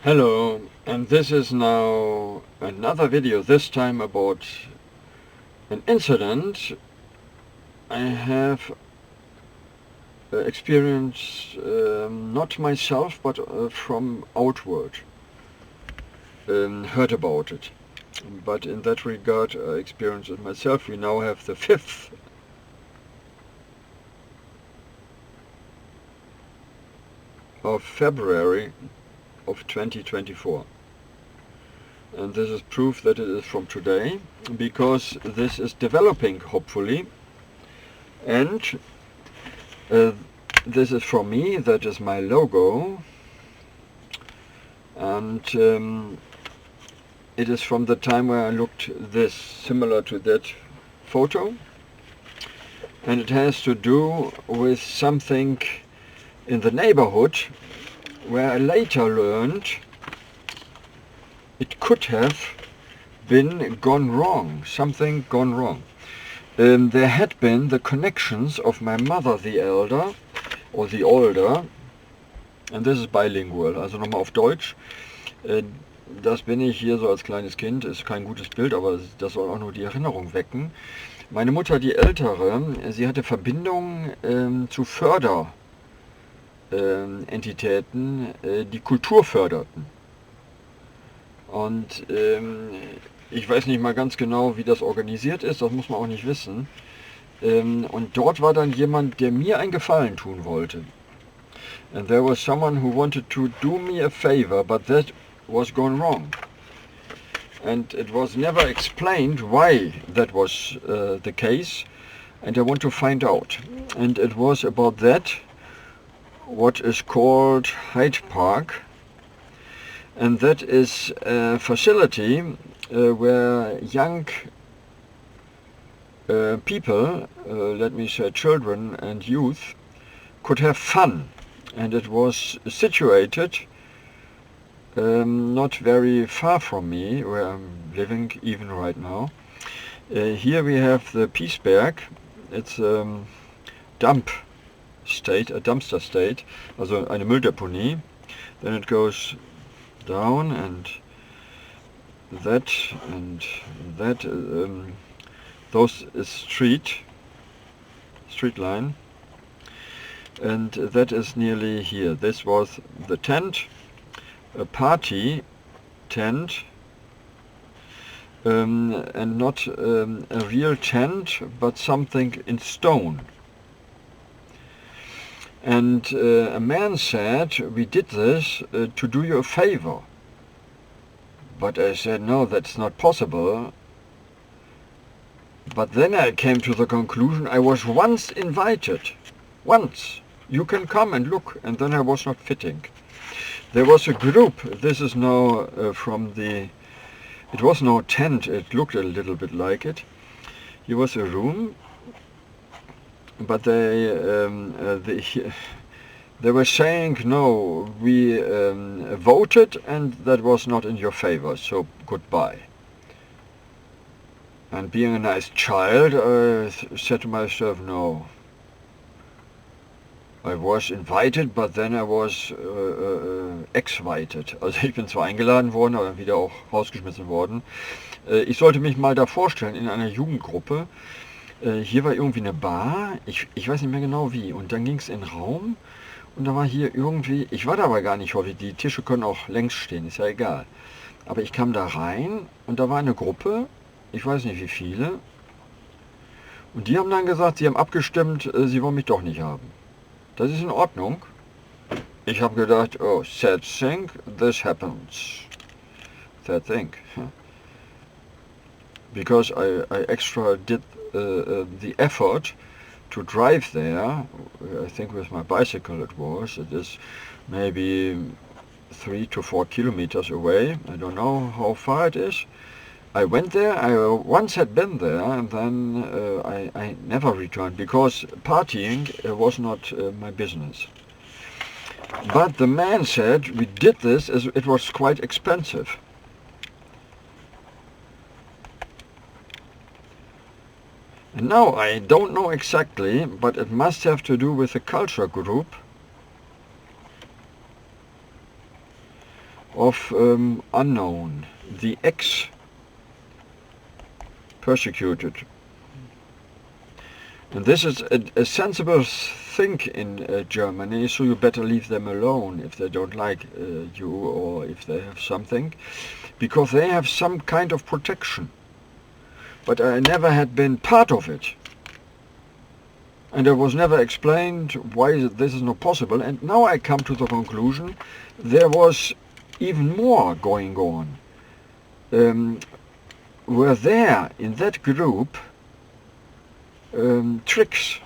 Hello, and this is now another video, this time about an incident I have experienced, not myself, but from outward, heard about it. But in that regard I experienced it myself. We now have the 5th of February of 2024, and this is proof that it is from today, because this is developing, hopefully, and this is from me, that is my logo, and it is from the time where I looked this similar to that photo, and it has to do with something in the neighborhood where I later learned it could have been gone wrong, something gone wrong. There had been the connections of my mother, the elder, or the older, and this is bilingual, also nochmal auf Deutsch. Das bin ich hier so als kleines Kind, ist kein gutes Bild, aber das soll auch nur die Erinnerung wecken. Meine Mutter, die Ältere, sie hatte Verbindungen zu Förderentitäten, die Kultur förderten. Und ich weiß nicht mal ganz genau, wie das organisiert ist, das muss man auch nicht wissen. Und dort war dann jemand, der mir einen Gefallen tun wollte. And there was someone who wanted to do me a favor, but that was gone wrong. And it was never explained why that was the case, and I want to find out. And it was about that, what is called Hyde Park, and that is a facility where young people, let me say children and youth, could have fun, and it was situated not very far from me, where I'm living even right now. Here we have the Piesberg. It's a dumpster state, also eine Mülldeponie. Then it goes down, and that, those is street line, and that is nearly here. This was the tent, a party tent, and not a real tent, but something in stone. And a man said, we did this to do you a favor. But I said, no, that's not possible. But then I came to the conclusion, I was once invited. Once. You can come and look. And then I was not fitting. There was a group. This is now from the... It was no tent. It looked a little bit like it. Here was a room. But they were saying, no, we voted and that was not in your favor, so goodbye. And being a nice child, I said to myself, no. I was invited, but then I was ex-vited. Also ich bin zwar eingeladen worden, aber dann wieder auch rausgeschmissen worden. Ich sollte mich mal da vorstellen in einer Jugendgruppe. Hier war irgendwie eine Bar, ich weiß nicht mehr genau wie, und dann ging es in den Raum und da war hier irgendwie, ich war da aber gar nicht häufig, die Tische können auch längs stehen, ist ja egal. Aber ich kam da rein und da war eine Gruppe, ich weiß nicht wie viele, und die haben dann gesagt, sie haben abgestimmt, sie wollen mich doch nicht haben. Das ist in Ordnung. Ich habe gedacht, oh, sad thing, this happens. Sad thing. Because I extra did the effort to drive there. I think with my bicycle it is maybe 3 to 4 kilometers away. I don't know how far it is. I went there, I once had been there, and then I never returned, because partying was not my business. But the man said, we did this as it was quite expensive. And now I don't know exactly, but it must have to do with a culture group of unknown, the ex-persecuted. And this is a sensible thing in Germany, so you better leave them alone if they don't like you or if they have something, because they have some kind of protection. But I never had been part of it. And it was never explained why this is not possible. And now I come to the conclusion there was even more going on. Were there in that group tricks?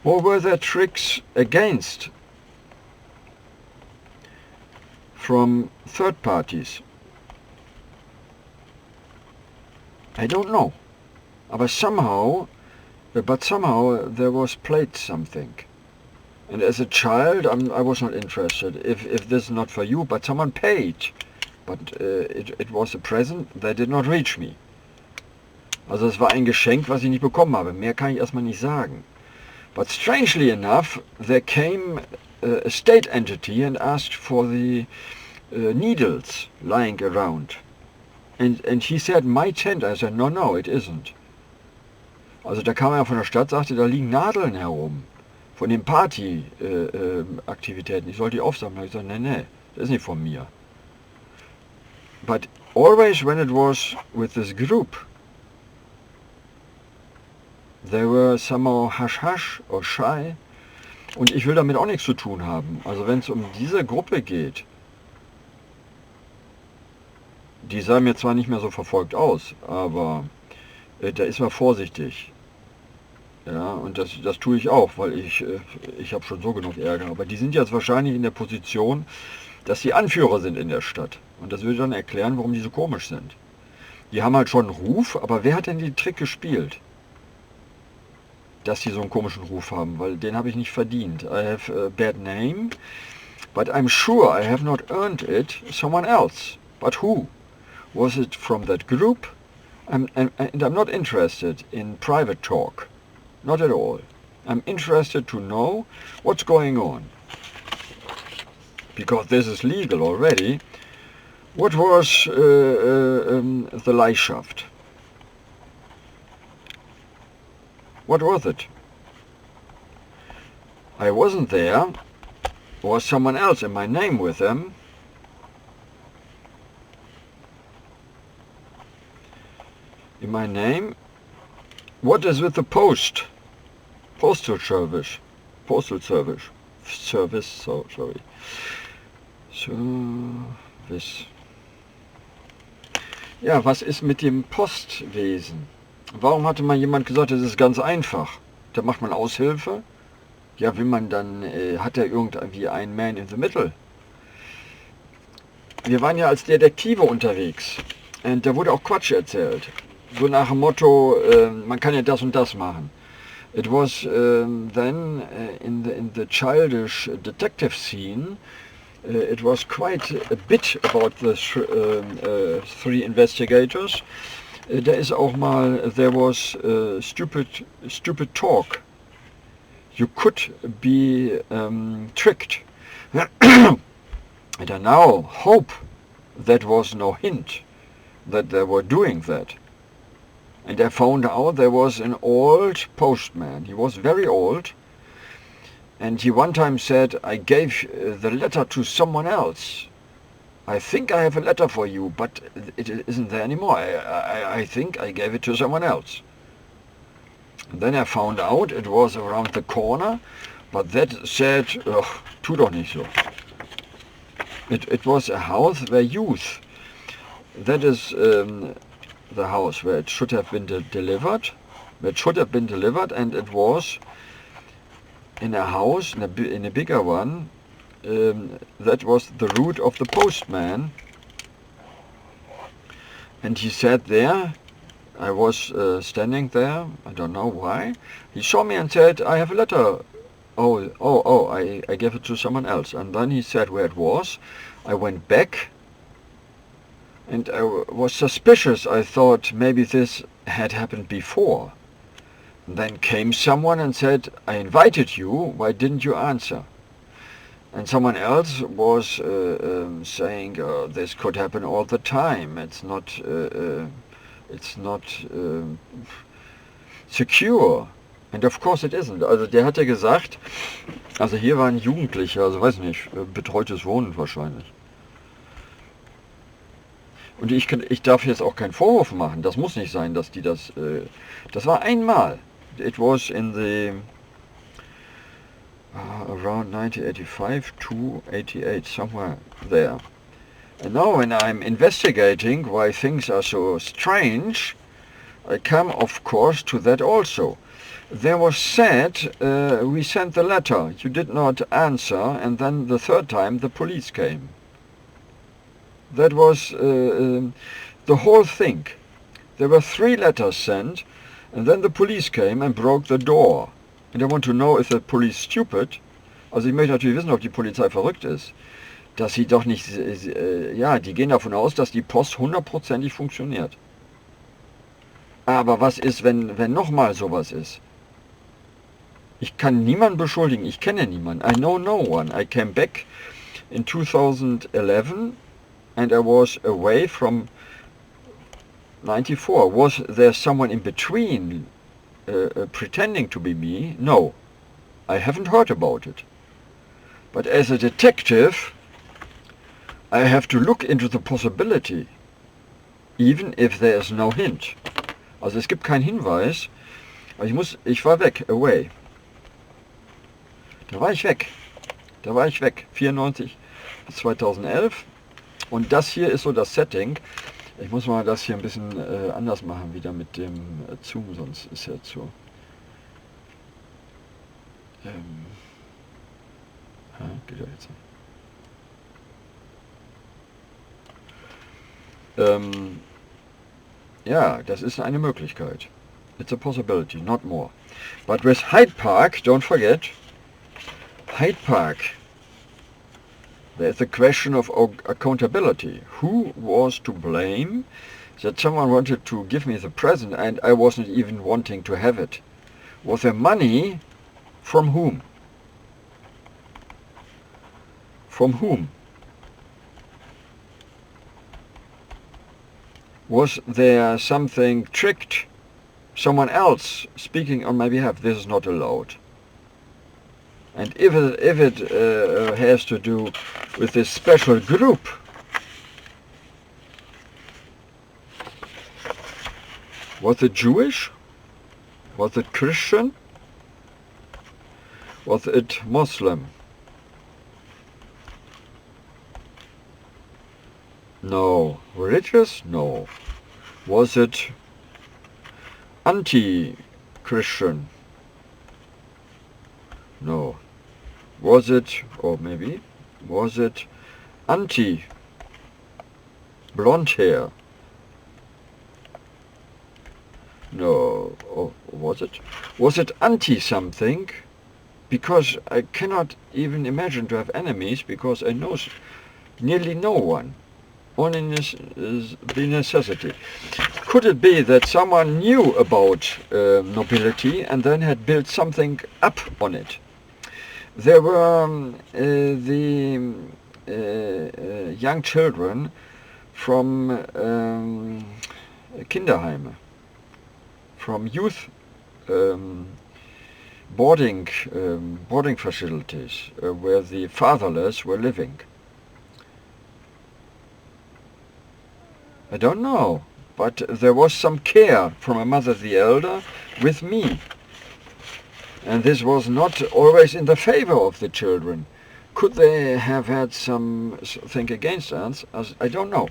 Or were there tricks against from third parties? I don't know. But somehow there was played something. And as a child, I was not interested. If this is not for you, but someone paid. But it was a present that did not reach me. Also es war ein Geschenk, was ich nicht bekommen habe. Mehr kann ich erstmal nicht sagen. But strangely enough, there came a state entity and asked for the needles lying around. And he said, my tent. I said, no, it isn't. Also da kam er von der Stadt, sagte, da liegen Nadeln herum. Von den Party-Aktivitäten. Ich sollte die aufsammeln. Ich sagte, nee, das ist nicht von mir. But always when it was with this group, they were somehow hush-hush or shy. Und ich will damit auch nichts zu tun haben. Also wenn es um diese Gruppe geht, die sah mir zwar nicht mehr so verfolgt aus, aber da ist man vorsichtig. Ja, und das tue ich auch, weil ich habe schon so genug Ärger. Aber die sind jetzt wahrscheinlich in der Position, dass sie Anführer sind in der Stadt. Und das würde dann erklären, warum die so komisch sind. Die haben halt schon einen Ruf, aber wer hat denn den Trick gespielt? Dass sie so einen komischen Ruf haben, weil den habe ich nicht verdient. I have a bad name, but I'm sure I have not earned it someone else. But who? Was it from that group? And I'm not interested in private talk. Not at all. I'm interested to know what's going on. Because this is legal already. What was the Leihschaft? What was it? I wasn't there. Was someone else in my name with them? In my name? What is with the post? Postal service. Postal service. Service, so sorry. Service. Ja, was ist mit dem Postwesen? Warum hatte mal jemand gesagt, das ist ganz einfach? Da macht man Aushilfe. Ja, will man dann, hat er irgendwie einen Man in the Middle? Wir waren ja als Detektive unterwegs. Und da wurde auch Quatsch erzählt. So nach dem Motto, man kann ja das und das machen. It was then in the childish detective scene, it was quite a bit about the three investigators. Da ist auch mal, there was stupid talk. You could be tricked. And I now hope that was no hint that they were doing that. And I found out there was an old postman. He was very old. And he one time said, I gave the letter to someone else. I think I have a letter for you, but it isn't there anymore. I think I gave it to someone else. And then I found out it was around the corner, but that said, tu doch nicht so. It was a house where youth, that is the house where it should have been delivered, and it was in a house, in a bigger one, that was the route of the postman. And he sat there, I was standing there, I don't know why. He saw me and said, I have a letter. I gave it to someone else. And then he said where it was. I went back, and I was suspicious. I thought maybe this had happened before. And then came someone and said, I invited you, why didn't you answer? And someone else was saying this could happen all the time. It's not secure. And of course it isn't. Also der hatte gesagt, also hier waren Jugendliche, also weiß nicht, betreutes Wohnen wahrscheinlich. Und ich darf jetzt auch keinen Vorwurf machen, das muss nicht sein, dass die das war einmal. It was in the around 1985 to 88, somewhere there. And now when I'm investigating why things are so strange, I come of course to that also. There was said, we sent the letter, you did not answer, and then the third time the police came. That was the whole thing. There were 3 letters sent, and then the police came and broke the door. And I want to know, is the police stupid? Also ich möchte natürlich wissen, ob die Polizei verrückt ist. Dass sie doch nicht, ja, die gehen davon aus, dass die Post 100%ig funktioniert. Aber was ist, wenn nochmal sowas ist? Ich kann niemanden beschuldigen, ich kenne niemanden. I know no one. I came back in 2011 and I was away from 94. Was there someone in between pretending to be me? No, I haven't heard about it. But as a detective, I have to look into the possibility, even if there is no hint. Also es gibt keinen Hinweis, aber ich war weg, away. Da war ich weg, 94 bis 2011. Und das hier ist so das Setting. Ich muss mal das hier ein bisschen anders machen, wieder mit dem Zoom, sonst ist ja zu... geht ja jetzt nicht. Ja, das ist eine Möglichkeit. It's a possibility, not more. But with Hyde Park, don't forget, Hyde Park, there's a question of accountability. Who was to blame that someone wanted to give me the present and I wasn't even wanting to have it? Was there money? From whom? From whom? Was there something tricked? Someone else speaking on my behalf? This is not allowed. And if it has to do with this special group, was it Jewish? Was it Christian? Was it Muslim? No. Religious? No. Was it anti-Christian? No. Was it, or maybe, was it anti-blonde hair? No. Oh, was it? Was it anti-something? Because I cannot even imagine to have enemies, because I know nearly no one. Only the necessity. Could it be that someone knew about nobility and then had built something up on it? There were the young children from Kinderheime, from youth boarding facilities where the fatherless were living. I don't know, but there was some care from my mother the elder with me. And this was not always in the favor of the children. Could they have had something against us? I don't know.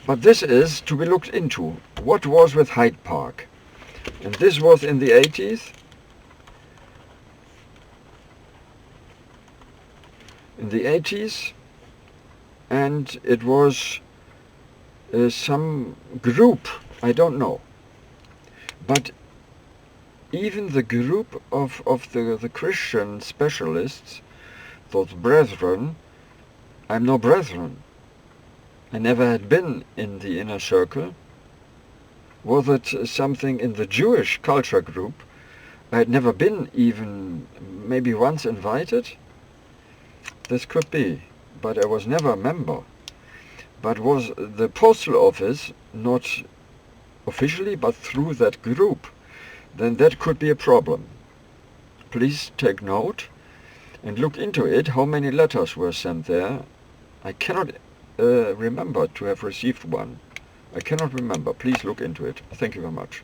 But this is to be looked into. What was with Hyde Park? And this was in the 80s. In the 80s. And it was some group, I don't know. But even the group of the Christian specialists, those brethren, I'm no brethren. I never had been in the inner circle. Was it something in the Jewish culture group? I had never been even maybe once invited. this could be, but I was never a member. But was the postal office not officially, but through that group? Then that could be a problem. Please take note and look into it, how many letters were sent there. I cannot remember to have received one. I cannot remember. Please look into it. Thank you very much.